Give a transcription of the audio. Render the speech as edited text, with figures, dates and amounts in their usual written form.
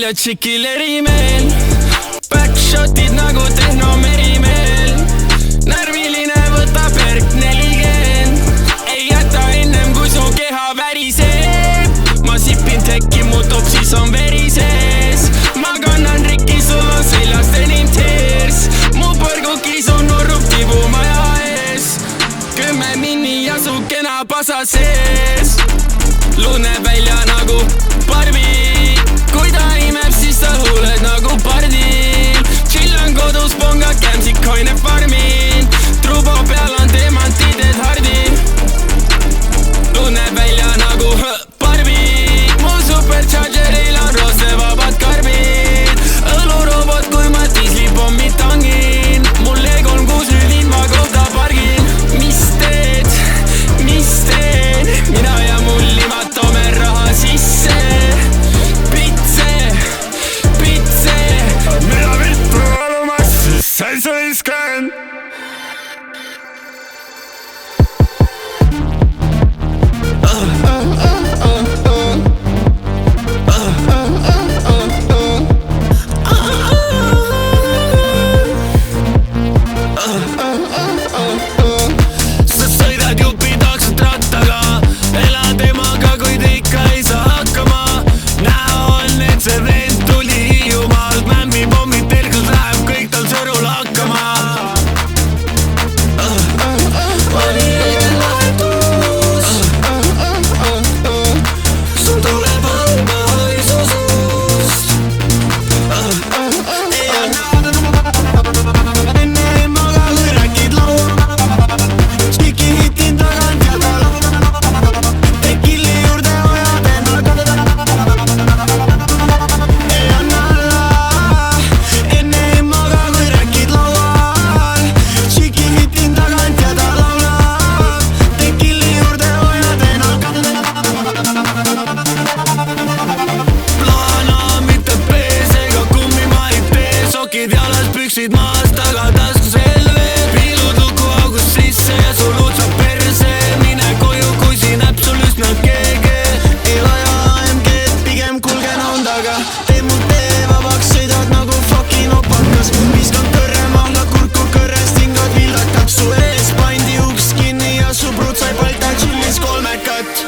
välja tšikil erimeel, backshotid nagu tehnomerimeel. Närviline võtab Erk 40, ei jäta ennem kui su keha väriseb. Ma sipin tekki, mu topsis on veri sees. Ma kannan rikki, sul on seljast enim teers. Mu põrgukis on nurrub tibu maja ees. 10 minni ja su kena pasa sees. Luud näeb välja nagu Barbi, kui ta imeb, siis sa huuled nagu pardil. Chillan kodus, pongad kämsik koine farmin. Trubo peal on demantided hardid. Luud näeb välja nagu Barbi, mu superchargeril on roostevabad karbid. Õlurobot, kui ma dislipommi tangin. Mul E36 nüüd ilma kohta pargin. Mis teed? Mis teen? Mina ja mullimad toome raha sisse. Pitse, pitse. Mida vittu alumas, siis sai sa iskan. Jalas püksid maas, taga taskus helve. Piilud luku august sisse ja su luud saab perse. Mine koju, kui siin äpsul üsna keege. Ei vaja AMG-d, pigem kulgen Hondaga. Teeb mu tee vabaks, sõidad nagu fucking opakas. Viskan kõrre mahla, kurku kõrrest hingad vildakad. Su ees pandi uks kinni ja su pruut sai palta chillis kolmekat.